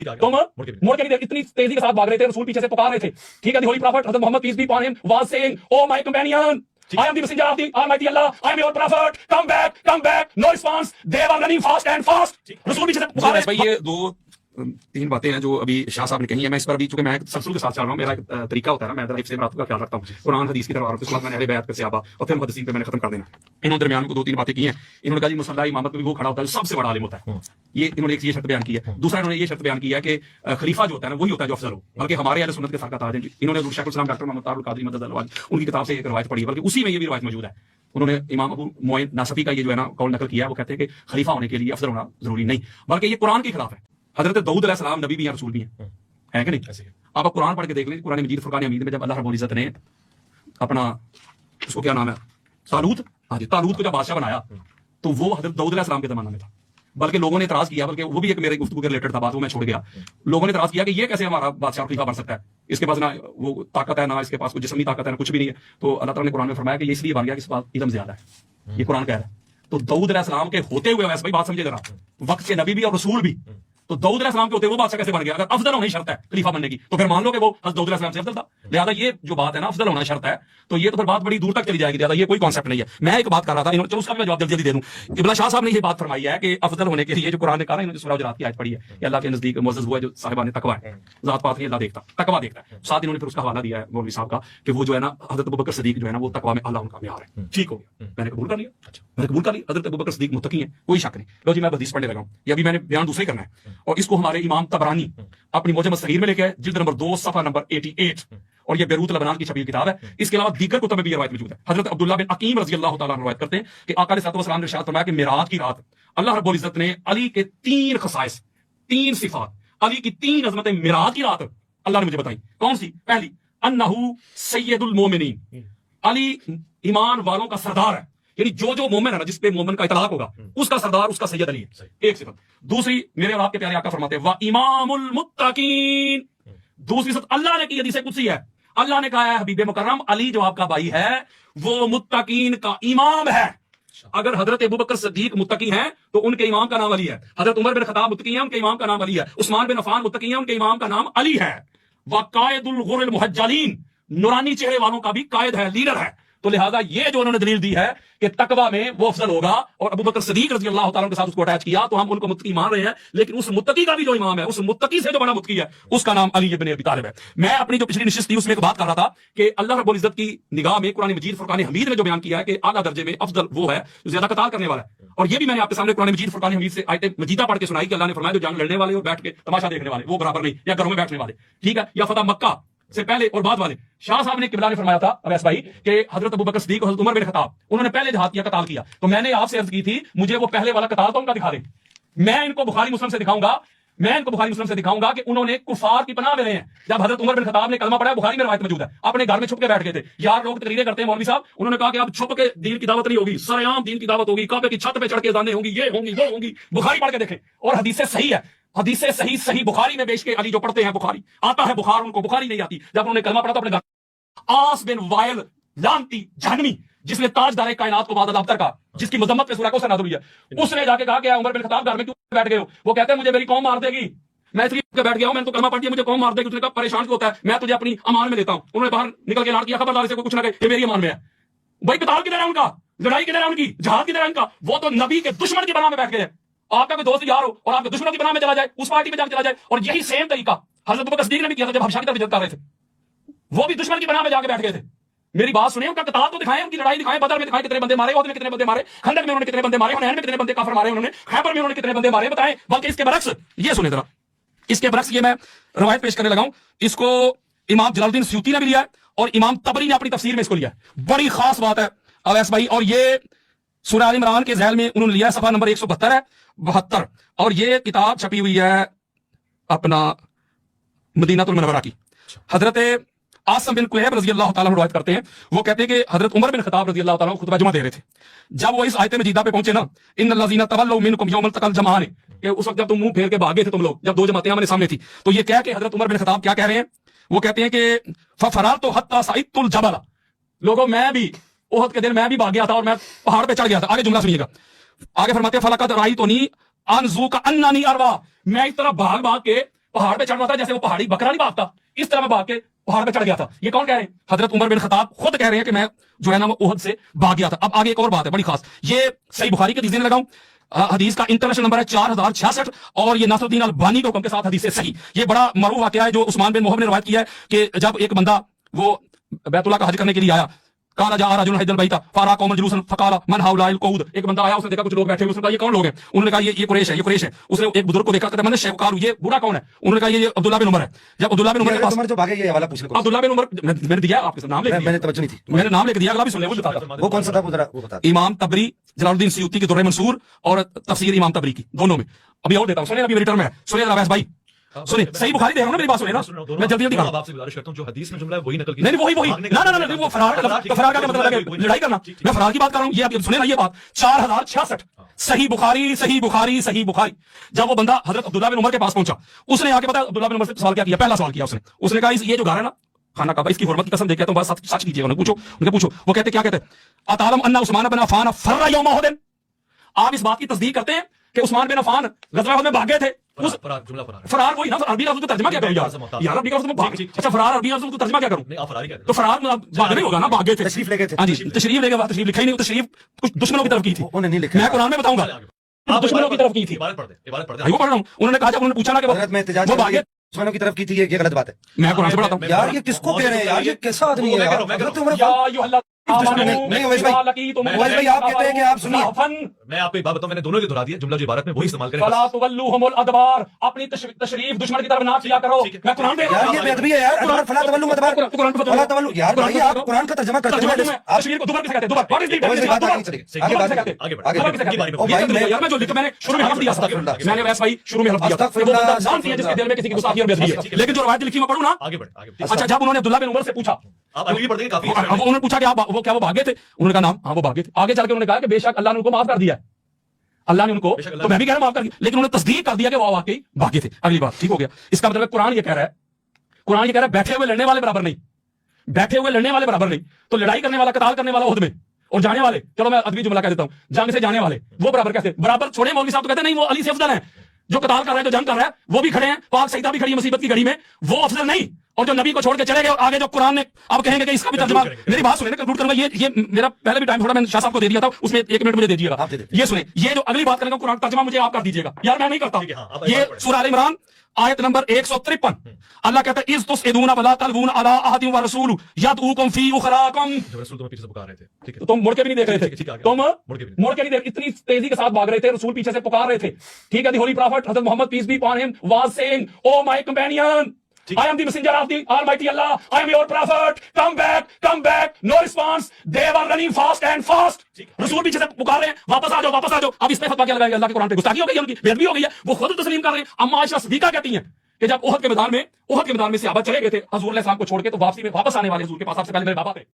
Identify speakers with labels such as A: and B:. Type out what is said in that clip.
A: तुम मुड़ के नहीं, इतनी तेजी के साथ भाग रहे थे, रसूल पीछे से पुकार रहे थे, ठीक है। Holy prophet Hazrat Mohammad peace be upon him was saying, O my companion, I am the messenger of the Almighty Allah. I am your prophet. Come back, come back. No response. They were running fast and fast. रसूल पीछे से पुकार रहे।
B: भाई ये दो तीन बातें हैं जो अभी शाह साहब ने कही है। मैं इस पर अभी चूंकि मैं सलसल के साथ चल रहा हूँ, मेरा एक तरीका होता है ना, मैं लाइफ से का ख्याल रखता हूँ, कुरान हदीस की तरफ आ रहा हूँ, उसके बाद मैंने अहले बैत पे सहाबा और फिर मुहद्दिसीन पे मैंने खत्म कर देना। इन्होंने दरमियान को दो तीन बातें की हैं। इन्होंने कहा जी मुसल्ला इमामत में भी वो खड़ा होता है जो सबसे बड़ा आलिम होता है, ये इन्होंने एक ये शर्त बयान की है। दूसरा इन्होंने ये शर्त बयान की है कि खलीफा जो होता है ना वही होता है जो अफजल हो, बल्कि हमारे अहले सुन्नत के सर का ताज है। इन्होंने शेखुल इस्लाम डॉक्टर मोहम्मद तारुल कादरी मदद उनकी किताब से एक रवायत पढ़ी, बल्कि उसी में ये भी रवायत मौजूद है। उन्होंने इमाम अबू मोइन नासफी का ये जो है ना कौल नकल किया है। वो कहते हैं कि खलीफा होने के लिए अफजल होना जरूरी नहीं, बल्कि ये कुरान के खिलाफ है। हजरत दाऊद अलैहिस्सलाम नबी भी हैं, रसूल भी हैं, है कि नहीं? आप कुरान पढ़ के देख लें, कुरान मजीद फुरकान हमीद में जब अल्लाह रब्बुल इज्जत ने अपना उसको क्या नाम है तालूत, हाँ जी, तालूत को जब बादशाह बनाया तो वो हजरत दाऊद अलैहिस्सलाम के जमाने में था। बल्कि लोगों ने इतराज किया, बल्कि वो भी एक मेरे गुफ्तगू के रिलेटेड था, बात वो मैं छोड़ गया। लोगों ने इतराज किया कि ये कैसे हमारा बादशाह खलीफा बन सकता है, इसके पास ना वो ताकत है, ना इसके पास कोई जिस्मनी ताकत है, ना कुछ भी नहीं है। तो अल्लाह ताला ने कुरान में फरमाया कि ये इसलिए बन गया कि इस बात इल्म ज्यादा है, ये कुरान कह रहा है। तो दाऊद अलैहिस्सलाम के होते हुए, वैसे भाई बात समझे जरा, वक्त के नबी भी और रसूल भी, तो दाऊद अलैहिस्सलाम के होते वो बादशाह कैसे बन गया? अगर अफजल होना ही शर्त है खलीफा बनने की, तो फिर मान लो कि वो दाऊद अलैहिस्सलाम से अफजल था। लिहाजा ये जो बात है ना अफजल होना शर्त है, तो ये तो फिर बात बड़ी दूर तक चली जाएगी। लिहाजा ये कोई कॉन्सेप्ट नहीं है। मैं एक बात कर रहा था, चलो उसका भी मैं जवाब जल्दी दे दूं। इब्न शाह साहब ने ये बात फरमाई है कि अफजल होने के लिए जो कुरान ने कहा, इन्होंने सूरह हुजरात की आयत पढ़ी है कि अल्लाह के नजदीक मुअज़्ज़ज़ हुआ जो साहिबान तकवा है, जात पात नहीं अल्लाह देखता, तकवा देखता है। साथ इन्होंने फिर उसका हवाला दिया है मौलवी साहब का कि वो जो है ना हजरत अबू बकर सिद्दीक जो है ना वो तकवा में अल्लाह उनका म्यार है। ठीक हो गया, मैंने कबूल कर लिया, मैंने कबूल कर लिया। हजरत अबू बकर सिद्दीक मुत्तकी हैं, कोई शक नहीं। लो जी मैं हदीस पढ़ने लगा हूं, ये अभी मैंने बयान दूसरा ही करना है, और इसको हमारे इमाम तबरानी अपनी मुजम सगीर में लेके आए, जिल्द नंबर 2 सफा नंबर 88, और ये बेरूत लबनान की छपी किताब है। इसके अलावा दीगर कुतुब में भी रवायत मौजूद है। हजरत अब्दुल्लाह बिन अकीम रज़ी अल्लाह तआला अन्हु रवायत करते हैं कि आका अलैहि सलाम ने इरशाद फरमाया कि मेराज की रात अल्लाह रब्बुल इज्जत ने अली के 3 खसाइस, 3 सिफात, अली की 3 अजमतें मेराज की रात अल्लाह ने मुझे बताई। कौन सी? पहली, अन्नहु सय्यदुल मोमिनीन, अली ईमान वालों का सरदार है, यानी जो जो मोमिन है ना, जिस पे मोमिन का इतलाक होगा उसका सरदार उसका सैयद अली है, एक सिफत। दूसरी, मेरे और आपके प्यारे आका फरमाते हैं वा इमामुल मुत्तकीन, दूसरी सिफत अल्लाह ने की, हदीस कुदसी है, अल्लाह ने कहा है हबीब मुकर्रम अली जो आपका भाई है वो मुत्तकीन का इमाम है। अगर हजरत अबू बकर सिद्दीक मुत्तकी हैं तो उनके इमाम का नाम अली है। हजरत उमर बिन खत्ताब मुत्तकी हैं, उनके इमाम का नाम अली है। उस्मान बिन अफ़ान मुत्तकी हैं, उनके इमाम का नाम अली है। व कायदुल गुर्रिल मुहज्जलीन, नूरानी चेहरे वालों का भी कायद है, लीडर है। तो लिहाजा ये जो उन्होंने दलील दी है कि तकवा में वो अफजल होगा, और अबू बकर सिद्दीक रज़ी अल्लाह तआला के साथ उसको अटैच किया, तो हम उनको मुत्तकी मान रहे हैं। लेकिन उस मुत्तकी का भी जो इमाम है, उस मुत्तकी से जो बड़ा मुत्तकी है, उसका नाम अली इब्न अबी तालिब है। मैं अपनी जो पिछली नशिस्त थी उसमें एक बात कर रहा था कि अल्लाह रब्बुल इज्जत की निगाह में कुरान मजीद फुरकान हमीद में जो बयान किया है कि आला दर्जे में अफजल वो है जो ज्यादा कताल करने वाला है। और ये भी मैंने आपके सामने कुरान मजीद फुरकान हमीद से आयत मजीदा पढ़ के सुनाई कि अल्लाह ने फरमाया जो जंग लड़ने वाले और बैठ के तमाशा देखने वाले वो बराबर नहीं, या घरों में बैठने वाले, ठीक है, या फतह मक्का से पहले और बाद वाले। शाह साहब ने किबला ने फरमाया था अवैस भाई कि हजरत अबू बकर सिद्दीक और हजरत उमर बिन खत्ताब उन्होंने पहले जिहाद किया, कताल किया। तो मैंने आपसे अर्ज की थी मुझे वो पहले वाला कताल तो उनका दिखा दे, मैं इनको बुखारी मुस्लिम से दिखाऊंगा, मैं इनको बुखारी मुस्लिम से दिखाऊंगा कि उन्होंने कुफार की पनाह में रहे हैं। जब हजरत उमर बिन खत्ताब ने कलमा पढ़ा, बुखारी में रवायत मौजूद है, अपने घर में छुप के बैठ गए थे। यार लोग तकरीरें करते हैं मौलवी साहब, उन्होंने कहा कि अब छुप के दीन की दावत नहीं होगी, सरेआम दीन की दावत होगी, काबे की छत पे चढ़ के जाने होंगी, ये होंगी वो होंगी। बुखारी पढ़ के देखें, और हदीसें सही है, हदीसें सही सही बुखारी में बेच के अली जो पढ़ते हैं, बुखारी आता है, बुखार उनको बुखारी नहीं आती। जब उन्होंने कलमा पढ़ा तो अपने घर आस बिन वाइल लानती जहन्नमी, जिसने ताजदार कायनात को बाद अब्तर का, जिसकी मजम्मत पे सूरह कौसर नाज़िल हुई है, उसने जाके कहा कि उमर बिन खत्ताब घर में क्यों बैठ गए हो? वो कहते हैं मुझे मेरी कौम मार देगी, मैं इसलिए बैठ गया हूं, मैंने तो कलमा पढ़ दिया, मुझे कौम मार देगी। उसने कहा परेशान क्यों होता है, मैं तुझे अपनी अमान में लेता हूं। उन्होंने बाहर निकल के ऐलान किया खबरदार से कोई कुछ ना कहे, ये मेरी अमान में है। भाई कताल किधर है उनका, लड़ाई किधर है उनकी, जहाद किधर है उनका? वो तो नबी के दुश्मन की बना में बैठ गए हैं। आपका कोई दोस्त यार हो और आपके दुश्मनों की बना में चला जाए, उस पार्टी में जाकर चला जाए। और यही सेम तरीका हजरत अबू बकर सिद्दीक ने भी किया था जब हबशा की तरफ हिजरत कर रहे थे, वो भी दुश्मन की बना में जाके बैठ गए थे। मेरी बात सुनिए, उनका कताल तो दिखाएं, उनकी लड़ाई दिखाएं, बदर में दिखाएं कितने बंदे मारे, ओहद में कितने बंदे मारे, खंदक में उन्होंने कितने बंदे मारे, हुनैन में कितने बंदे काफिर मारे उन्होंने, खैबर में उन्होंने कितने बंदे मारे बताएं। बल्कि इसके बरक्स ये सुने जरा, इसके बरक्स ये मैं रवायत पेश करने लगा हूं, इसको इमाम जलालुद्दीन सयूती ने भी लिया है और इमाम तबरी ने अपनी तफसीर में इसको लिया है। बड़ी खास बात है अवैस भाई, और ये सूरह आल इमरान के ज़ैल में उन्होंने लिया, सफा नंबर 172 है 72, और ये किताब छपी हुई है अपना मदीनातुल मुनव्वरा की। हजरत आसिम बिन कुलैब रज़ी अल्लाह तआला रवायत करते हैं, वो कहते हैं कि हजरत उमर बिन खत्ताब रज़ी अल्लाह तआला खुतबा जुमा दे रहे थे। जब वो इस आयत मजीदा पे पहुंचे ना, इन्नल लज़ीना तवल्लौ मिनकुम यौमल तक़ल जमाअन, कि उस वक्त जब तुम मुंह फेर के भागे थे तुम लोग, जब दो जमातें हमारे सामने थी, तो ये कह के हजरत उमर बिन खत्ताब क्या कह रहे हैं? वो कहते हैं कि फफरातु हत्ता सइदतुल जबल, लोगों मैं भी ओहद के दिन मैं भी भाग गया था और मैं पहाड़ पे चढ़ गया था। आगे जुमला सुनिएगा, आगे फरमाते हैं फलकद राइतुनी अनज़ू का अन्नानी अरवा, मैं इस तरह भाग भाग के
A: पहाड़ पे चढ़ रहा था, जैसे वो पहाड़ी बकरा नहीं भागता, इस तरह मैं भाग के पहाड़ पे चढ़ गया था। ये कौन कह रहे हैं? हजरत उमर बिन खत्ताब खुद कह रहे हैं कि मैं जो है ना वो उहद से भाग गया था। अब आगे एक और बात है बड़ी खास, ये सही बुखारी के हदीस देने लगाऊं, हदीस का इंटरनेशनल नंबर है 4066 और ये नासरुद्दीन अलबानी के हुक्म के साथ हदीस है सही। ये बड़ा मरूफ वाकया है जो उस्मान बिन मोहब ने रवायत किया है कि जब एक बंदा वो बैतुल्लाह का हज करने के लिए आया, काला जा रजुल हिदल बैता फारा कौमल जुलूसन फकाला मन हाउलाइल कऊद, एक बंदा आया, उसने देखा कुछ लोग बैठे हुए, उसने कहा ये कौन लोग हैं? उन्होंने कहा ये कुरैश है, ये कुरैश है। उसने एक बुजुर्ग को देखा, कहते मैंने शेख कालू ये बूढ़ा कौन है? उन्होंने कहा ये अब्दुल्लाह बिन उमर है। जब अब्दुल्लाह बिन उमर के पास
C: उमर जो भागे ये हवाला पूछने को,
A: अब्दुल्लाह बिन उमर मैंने दिया आपके नाम लेके,
C: मैंने तवज्जो नहीं थी,
A: मैंने नाम लेके दिया, अगला भी सुन ले, वो बताता
C: वो कौन सा था वो जरा वो बता।
A: इमाम तबरी जलालुद्दीन सयूती की दुर्र मंसूर और तफसीर इमाम तबरी की, दोनों में। अभी और देता हूं, सुनिए, अभी मेरी टर्म है, सुनिए जरा वैस भाई, सुनिए, सही बुखारी देख रहा हूं ना, मेरी बात सुनिए ना, मैं जल्दी जल्दी
D: अब आपसे गुजारिश करता हूं जो हदीस में जुमला है वही नकल कीजिए।
A: नहीं वही ना ना ना वो फरार का क्या मतलब है? लड़ाई करना। मैं फरार की बात कर रहा हूं, ये आप सुने ना ये बात 4066 सही बुखारी सही बुखारी सही बुखारी। जब वो बंदा हजरत अब्दुल्लाह बिन उमर के पास पहुंचा, उसने आके पता अब्दुल्लाह बिन उमर से सवाल क्या किया? पहला सवाल किया उसने कहा ये जो घर है ना खाना काबा, इसकी हुर्मत की कसम देके तुम बात सच कीजिएगा। उन्हें पूछो, उनके पूछो, वो कहते क्या कहते? अतालम अन्ना उस्मान बिन अफ़ान फर्रा यौम उहद, आप इस बात की तस्दीक करते हैं कि उस्मान बिन अफ़ान गज़वा उहद में भाग गए थे? फरार वही ना, अरबी लफ्ज़ का तर्जुमा क्या करूं यार अरबी का लफ्ज़ भाग, अच्छा फरार अरबी लफ्ज़ का तर्जुमा क्या करूं?
D: नहीं आप फरारी कहते
A: तो फरार भाग नहीं होगा ना, भाग गए थे,
C: तशरीफ लेके थे।
A: हाँ जी तशरीफ लेके, तशरीफ लिखा ही नहीं, तशरीफ कुछ दुश्मनों की तरफ की थी,
C: उन्होंने नहीं लिखा।
A: मैं कुरान में बताऊंगा
D: आप
A: दुश्मनों की तरफ की थी,
D: इबारत पढ़ दे, इबारत पढ़ दे।
A: वो पढ़ रहा हूं। उन्होंने कहा, जब उन्होंने पूछा ना कि
C: हजरत में एहतजाज
A: वो भागे,
C: दुश्मनों की तरफ की थी, ये गलत बात है।
A: मैं कुरान से पढ़ाता हूं
C: यार ये किसको कह रहे हैं यार, ये कैसा आदमी है यार? हजरत उमर नहीं उवैस भाई, उवैस भाई आप कहते हैं कि आप सुनिए,
D: मैं आपको एक बात बताऊं, मैंने दोनों की दोहरा दिया, जुमला जो इबारत में वही इस्तेमाल करें।
A: फला तुवल्लुहुमुल अदबार, अपनी तशरीफ दुश्मन की तरफ ना किया करो। मैं कुरान दे रहा
C: यार
A: हूं,
C: ये बेअदबी है यार। अदबार फला तवल्लु अदबार फला तवल्लु, यार भाई आप कुरान का तर्जुमा करते हैं, आप
A: तशरीफ को दुबारा किसे कहते हैं? दुबारा व्हाट इज
C: उवैस भाई बात आगे चलिए, आगे बात
A: कहते हैं?
D: आगे बढ़,
C: आगे
D: आगे
C: बढ़।
D: बढ़, आगे बढ़।
C: ओ भाई
A: यार मैं जो लिखा मैंने शुरू में हलफ दिया था, मैंने वैसे भाई शुरू में हलफ दिया था, वो बंदा जानती है जिसके दिल में किसी की गुस्ताखी और बेअदबी है, लेकिन जो रवायत लिखी मैं पढ़ूं ना।
D: आगे बढ़, आगे बढ़।
A: अच्छा, जब उन्होंने अब्दुल्लाह बिन उमर से पूछा,
D: आप अगली पढ़ देंगे काफी।
A: अब उन्होंने पूछा कि आप वो क्या वो भागे थे? उन्होंने कहा नाम, हाँ वो भागे थे। आगे चल के उन्होंने कहा कि बेशक अल्लाह ने उनको माफ कर दिया है, अल्लाह ने उनको, तो मैं भी कह रहा हूं माफ कर दिया, लेकिन उन्होंने तस्दीक कर दिया कि वो वाकई भागे थे। अगली बात ठीक हो गया, इसका मतलब कुरान ये कह रहा है, कुरान ये कह रहा है बैठे हुए लड़ने वाले बराबर नहीं, बैठे हुए लड़ने वाले बराबर नहीं। तो लड़ाई करने वाला, कताल करने वाला उहद में, और जाने वाले, चलो मैं अदबी जुमला कह देता हूं, जंग से जाने वाले वो बराबर कैसे? बराबर छोड़े मौलवी साहब तो कहते नहीं वो अली से अफजल है, जो कताल कर रहा है, जो जंग कर रहा है वो भी खड़े हैं, पाक सईदा भी खड़ी है मुसीबत की घड़ी में, वो अफजल नहीं। और जो नबी को छोड़ के चले गए और आगे जो कुरान ने, आप कहेंगे कि इसका भी तर्जुमा, मेरी बात सुनिए, कंक्लूड करूंगा। ये मेरा पहले भी टाइम थोड़ा मैंने शाह साहब को दे दिया था, उसमें 1 मिनट मुझे दे दीजिएगा। ये सुनिए, ये जो अगली बात करेंगे कुरान तर्जुमा मुझे आप कर दीजिएगा यार, मैं नहीं करता। ये सूरह आल इमरान आयत नंबर 153, अल्लाह कहता है इज़ तुस्इदूना वला तलवूना अला अहदिन व रसूल यदऊकुम फी उखराकुम।
D: जब रसूल तुम्हें पीछे से पुकार रहे थे, ठीक है,
A: तो तुम मुड़ के भी नहीं देख रहे थे,
D: ठीक है, आगे।
A: तुम
D: मुड़ के भी नहीं।
A: नहीं देख, इतनी तेजी के साथ भाग रहे थे, रसूल पीछे से पुकार रहे थे, ठीक है। The holy prophet Hazrat Mohammad peace be upon him was saying, O my companion, I am the messenger of the Almighty Allah. I am your prophet. Come back. No response. They were running fast and fast. रसूल पीछे से पुकार रहे हैं, वापस आ जाओ, वापस आ जाओ। अब इस पे फतवा क्या लगाएंगे? अल्लाह के कुरान पे गुस्ताखी हो गई है, उनकी बेअदबी हो गई है, वो खुद तस्लीम कर रहे हैं। अम्मा आयशा सिद्दीका कहती हैं कि जब उहद के मैदान में से सहाबा चले गए थे हजूर अलैहि सलाम को छोड़ के, तो वापसी में वापस आने वाले हजूर के पास सबसे पहले मेरे बाबा थे।